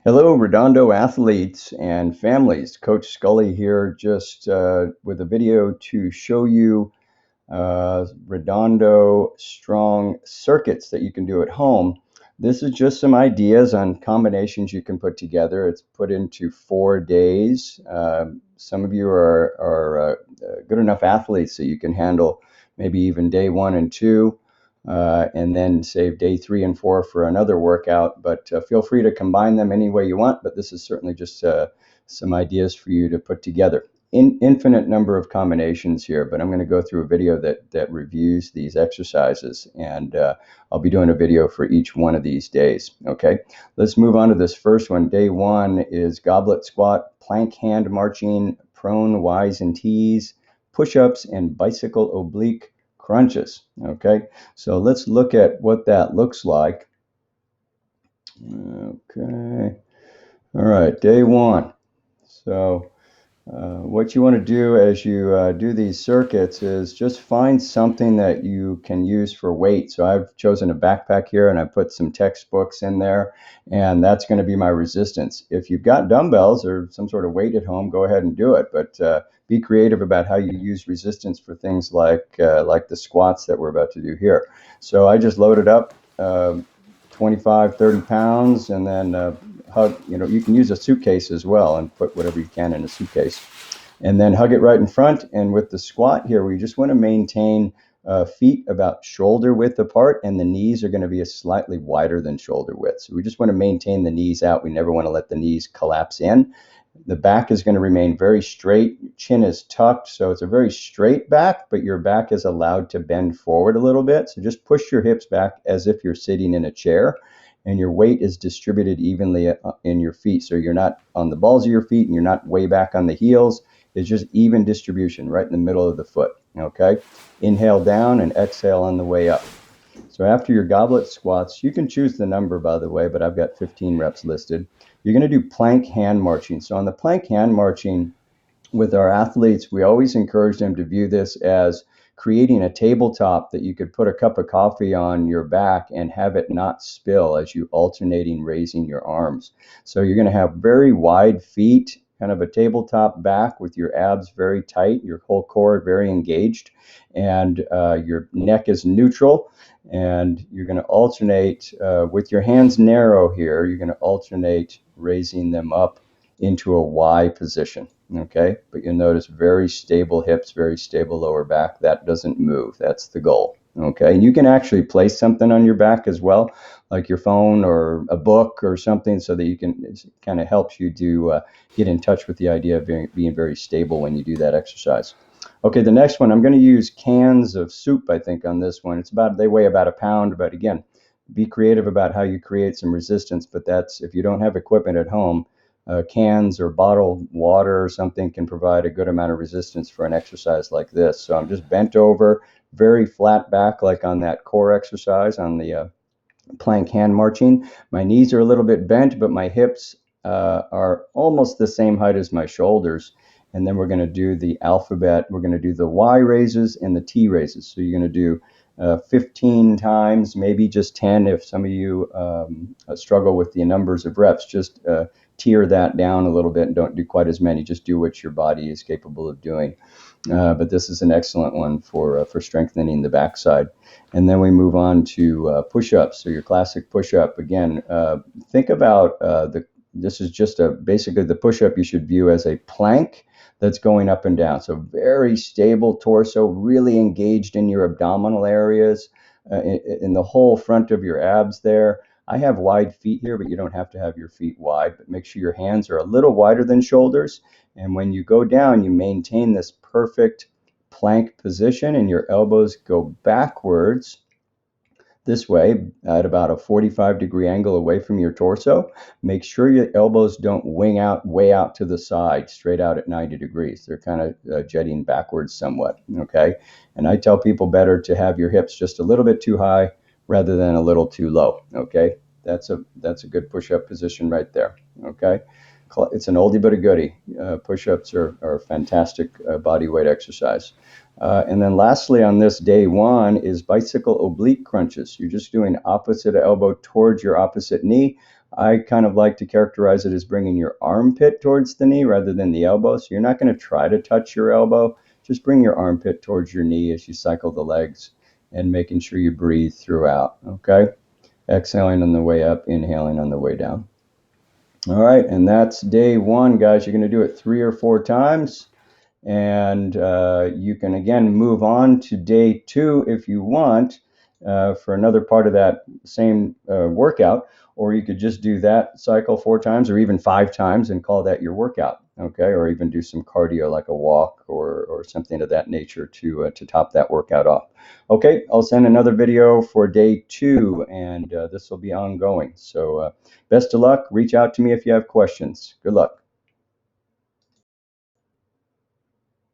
Hello, Redondo athletes and families. Coach Scully here, just with a video to show you Redondo strong circuits that you can do at home. This is just some ideas on combinations you can put together. It's put into 4 days. Some of you are good enough athletes that you can handle maybe even day 1 and 2, and then save day 3 and 4 for another workout. But feel free to combine them any way you want. But this is certainly just some ideas for you to put together. Infinite number of combinations here, but I'm going to go through a video that reviews these exercises, and I'll be doing a video for each one of these days. Okay, let's move on to this first one. Day 1 is goblet squat, plank hand marching, prone Y's and T's, push-ups, and bicycle oblique crunches. Okay, so let's look at what that looks like. Okay, all right, day 1. So what you want to do as you do these circuits is just find something that you can use for weight. So I've chosen a backpack here, and I put some textbooks in there, and that's going to be my resistance. If you've got dumbbells or some sort of weight at home, go ahead and do it, but be creative about how you use resistance for things like the squats that we're about to do here. So I just loaded up 25, 30 pounds, and then hug, you can use a suitcase as well and put whatever you can in a suitcase. And then hug it right in front. And with the squat here, we just want to maintain feet about shoulder width apart, and the knees are going to be slightly wider than shoulder width. So we just want to maintain the knees out. We never want to let the knees collapse in. The back is going to remain very straight. Chin is tucked, so it's a very straight back, but your back is allowed to bend forward a little bit. So just push your hips back as if you're sitting in a chair, and your weight is distributed evenly in your feet. So you're not on the balls of your feet, and you're not way back on the heels. It's just even distribution right in the middle of the foot. Okay? Inhale down and exhale on the way up. So after your goblet squats, you can choose the number, by the way, but I've got 15 reps listed. You're going to do plank hand marching. So on the plank hand marching with our athletes, we always encourage them to view this as creating a tabletop that you could put a cup of coffee on your back and have it not spill as you alternating raising your arms. So you're going to have very wide feet, kind of a tabletop back with your abs very tight, your whole core very engaged, and your neck is neutral. And you're going to alternate with your hands narrow here. You're going to alternate raising them up into a Y position. Okay, but you'll notice very stable hips, very stable lower back. That doesn't move. That's the goal. Okay, and you can actually place something on your back as well, like your phone or a book or something, so that you can, it kind of helps you to get in touch with the idea of being very stable when you do that exercise. Okay, the next one, I'm going to use cans of soup, I think, on this one. They weigh about a pound, but again, be creative about how you create some resistance, but that's, if you don't have equipment at home, cans or bottled water or something can provide a good amount of resistance for an exercise like this. So I'm just bent over, very flat back, like on that core exercise on the plank hand marching. My knees are a little bit bent, but my hips are almost the same height as my shoulders. And then we're going to do the alphabet. We're going to do the Y raises and the T raises. So you're going to do 15 times, maybe just 10 if some of you struggle with the numbers of reps. Just tear that down a little bit and don't do quite as many. Just do what your body is capable of doing. But this is an excellent one for strengthening the backside. And then we move on to push-ups. So your classic push-up. Again, think about this is just basically the push-up you should view as a plank that's going up and down. So very stable torso, really engaged in your abdominal areas, in the whole front of your abs there. I have wide feet here, but you don't have to have your feet wide, but make sure your hands are a little wider than shoulders. And when you go down, you maintain this perfect plank position, and your elbows go backwards this way at about a 45-degree angle away from your torso. Make sure your elbows don't wing out way out to the side, straight out at 90 degrees. They're kind of jetting backwards somewhat, okay? And I tell people better to have your hips just a little bit too high rather than a little too low, okay? That's a good push-up position right there, okay? It's an oldie but a goodie. Push-ups are a fantastic body weight exercise. And then lastly on this day 1 is bicycle oblique crunches. You're just doing opposite elbow towards your opposite knee, I kind of like to characterize it as bringing your armpit towards the knee rather than the elbow. So you're not going to try to touch your elbow. Just bring your armpit towards your knee as you cycle the legs and making sure you breathe throughout. Okay. Exhaling on the way up, inhaling on the way down. All right. And that's day one, guys. You're going to do it 3 or 4 times. And you can again move on to day 2 if you want for another part of that same workout, or you could just do that cycle 4 times or even 5 times and call that your workout, okay? Or even do some cardio like a walk or something of that nature to top that workout off. Okay, I'll send another video for day 2, and this will be ongoing. So best of luck. Reach out to me if you have questions. Good luck.